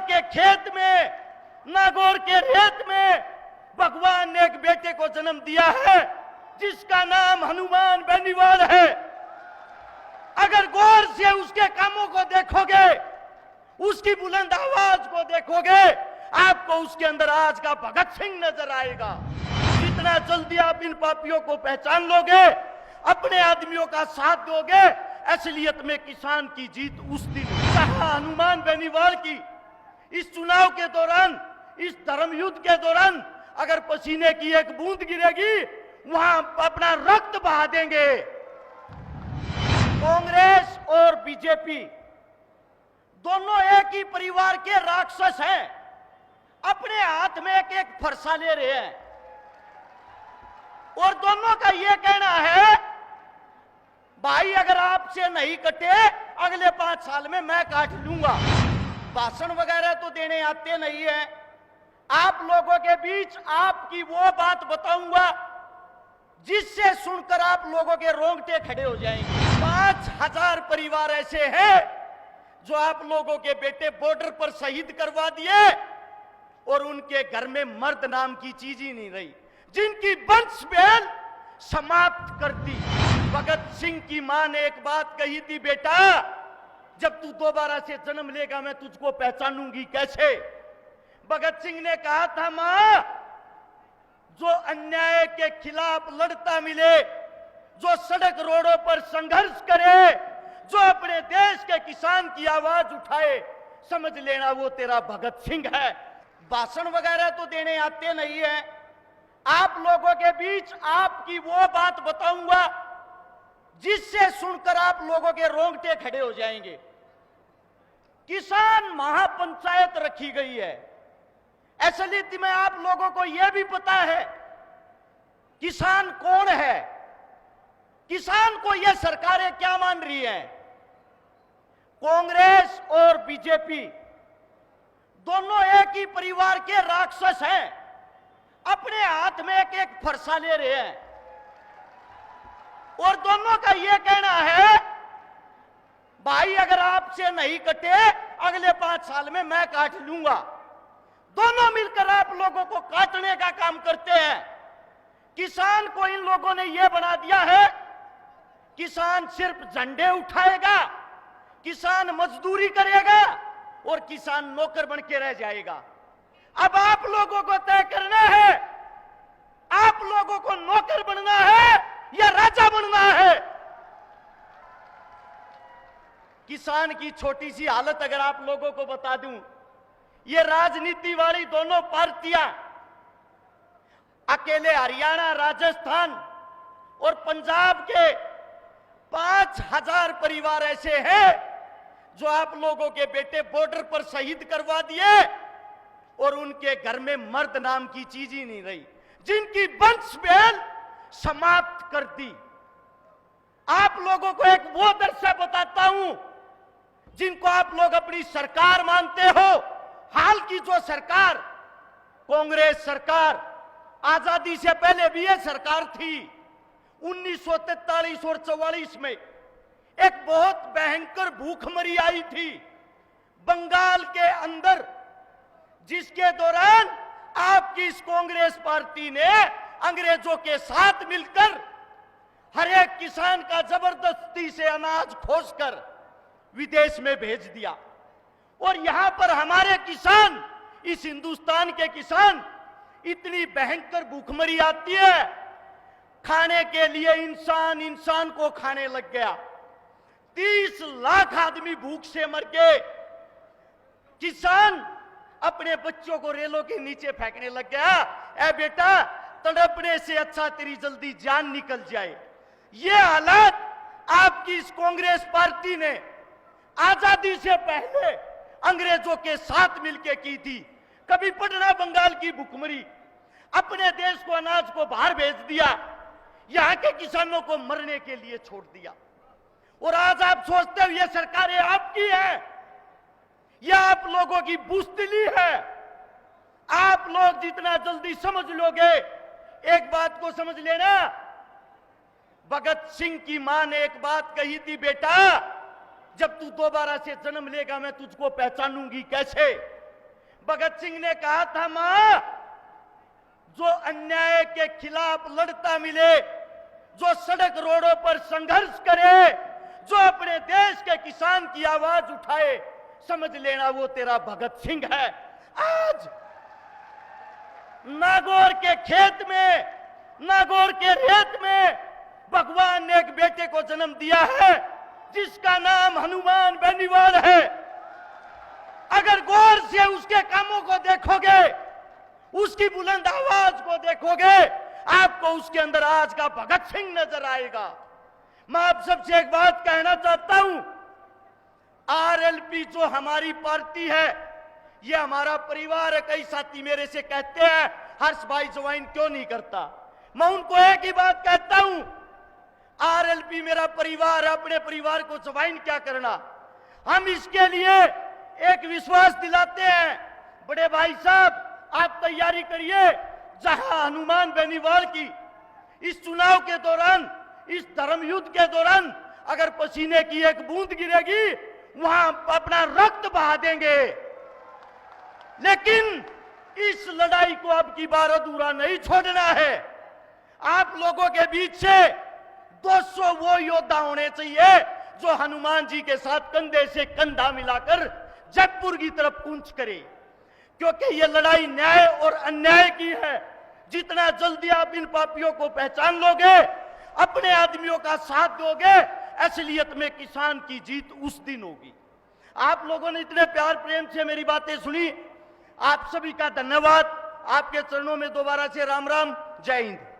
के खेत में, नागौर के रेत में भगवान ने एक बेटे को जन्म दिया है जिसका नाम हनुमान बेनीवाल है। अगर गौर से उसके कामों को देखोगे, उसकी बुलंद आवाज को देखोगे, आपको उसके अंदर आज का भगत सिंह नजर आएगा। जितना जल्दी आप इन पापियों को पहचान लोगे, अपने आदमियों का साथ दोगे, असलियत में किसान की जीत उस दिन। कहा हनुमान बेनीवाल की इस चुनाव के दौरान, इस धर्म युद्ध के दौरान अगर पसीने की एक बूंद गिरेगी, वहां अपना रक्त बहा देंगे। कांग्रेस और बीजेपी दोनों एक ही परिवार के राक्षस हैं। अपने हाथ में एक एक फरसा ले रहे हैं और दोनों का यह कहना है, भाई अगर आपसे नहीं कटे अगले 5 साल में मैं काट लूंगा। भाषण वगैरह तो देने आते नहीं है। आप लोगों के बीच आपकी वो बात बताऊंगा जिससे सुनकर आप लोगों के रोंगटे खड़े हो जाएंगे। 5000 परिवार ऐसे हैं जो आप लोगों के बेटे बॉर्डर पर शहीद करवा दिए और उनके घर में मर्द नाम की चीज ही नहीं रही, जिनकी वंश बेल समाप्त कर दी। भगत सिंह की मां ने एक बात कही थी, बेटा जब तू दोबारा से जन्म लेगा मैं तुझको पहचानूंगी कैसे। भगत सिंह ने कहा था, मां जो अन्याय के खिलाफ लड़ता मिले, जो सड़क रोडों पर संघर्ष करे, जो अपने देश के किसान की आवाज उठाए, समझ लेना वो तेरा भगत सिंह है। भाषण वगैरह तो देने आते नहीं है। आप लोगों के बीच आपकी वो बात बताऊंगा जिससे सुनकर आप लोगों के रोंगटे खड़े हो जाएंगे। किसान महापंचायत रखी गई है। असलियत में आप लोगों को यह भी पता है किसान कौन है, किसान को यह सरकारें क्या मान रही हैं। कांग्रेस और बीजेपी दोनों एक ही परिवार के राक्षस हैं। अपने हाथ में एक एक फरसा ले रहे हैं और दोनों का यह कहना है, भाई अगर आपसे नहीं कटे अगले 5 साल में मैं काट लूंगा। दोनों मिलकर आप लोगों को काटने का काम करते हैं। किसान को इन लोगों ने यह बना दिया है, किसान सिर्फ झंडे उठाएगा, किसान मजदूरी करेगा और किसान नौकर बन के रह जाएगा। अब आप लोगों को तय करना है, आप लोगों को नौकर बनना है या राजा बनना है। किसान की छोटी सी हालत अगर आप लोगों को बता दूं, ये राजनीति वाली दोनों पार्टियां अकेले हरियाणा, राजस्थान और पंजाब के 5000 परिवार ऐसे हैं जो आप लोगों के बेटे बॉर्डर पर शहीद करवा दिए और उनके घर में मर्द नाम की चीज ही नहीं रही, जिनकी वंश बेल समाप्त कर दी। आप लोगों को एक वो दृश्य बताता हूं जिनको आप लोग अपनी सरकार मानते हो। हाल की जो सरकार, कांग्रेस सरकार, आजादी से पहले भी यह सरकार थी। 1943 और 44 में एक बहुत भयंकर भूखमरी आई थी बंगाल के अंदर, जिसके दौरान आपकी इस कांग्रेस पार्टी ने अंग्रेजों के साथ मिलकर हर एक किसान का जबरदस्ती से अनाज खोसकर विदेश में भेज दिया। और यहां पर हमारे किसान, इस हिंदुस्तान के किसान, इतनी भयंकर भूखमरी आती है, खाने के लिए इंसान को खाने लग गया। 30 लाख आदमी भूख से मर गए। किसान अपने बच्चों को रेलों के नीचे फेंकने लग गया। ए बेटा, तड़पने से अच्छा तेरी जल्दी जान निकल जाए। ये हालात आपकी इस कांग्रेस पार्टी ने आजादी से पहले अंग्रेजों के साथ मिलकर की थी। कभी पटना बंगाल की भूखमरी, अपने देश को अनाज को बाहर भेज दिया, यहां के किसानों को मरने के लिए छोड़ दिया। और आज आप सोचते हो ये सरकारें आपकी है, यह आप लोगों की बुज़दिली है। आप लोग जितना जल्दी समझ लोगे, एक बात को समझ लेना, भगत सिंह की मां ने एक बात कही थी, बेटा जब तू दोबारा से जन्म लेगा मैं तुझको पहचानूंगी कैसे। भगत सिंह ने कहा था, मां, जो अन्याय के खिलाफ लड़ता मिले, जो सड़क रोडों पर संघर्ष करे, जो अपने देश के किसान की आवाज उठाए, समझ लेना वो तेरा भगत सिंह है। आज नागौर के खेत में, नागौर के रेत में भगवान ने एक बेटे को जन्म दिया है जिसका नाम हनुमान बेनीवाल है। अगर गौर से उसके कामों को देखोगे, उसकी बुलंद आवाज को देखोगे, आपको उसके अंदर आज का भगत सिंह नजर आएगा। मैं आप सबसे एक बात कहना चाहता हूं, आरएलपी जो हमारी पार्टी है, ये हमारा परिवार है। कई साथी मेरे से कहते हैं, हर्ष भाई ज्वाइन क्यों नहीं करता? मैं उनको एक ही बात कहता हूं, आरएलपी मेरा परिवार है, अपने परिवार को ज्वाइन क्या करना। हम इसके लिए एक विश्वास दिलाते हैं, बड़े भाई साहब आप तैयारी करिए, जहां हनुमान बेनीवाल की इस चुनाव के दौरान, इस धर्म युद्ध के दौरान अगर पसीने की एक बूंद गिरेगी, वहां अपना रक्त बहा देंगे। लेकिन इस लड़ाई को अब की बार अधूरा नहीं छोड़ना है। आप लोगों के बीच से 200 वो योद्धा होने चाहिए जो हनुमान जी के साथ कंधे से कंधा मिलाकर जयपुर की तरफ कूच करे, क्योंकि ये लड़ाई न्याय और अन्याय की है। जितना जल्दी आप इन पापियों को पहचान लोगे, अपने आदमियों का साथ दोगे, असलियत में किसान की जीत उस दिन होगी। आप लोगों ने इतने प्यार प्रेम से मेरी बातें सुनी, आप सभी का धन्यवाद। आपके चरणों में दोबारा से राम राम, जय हिंद।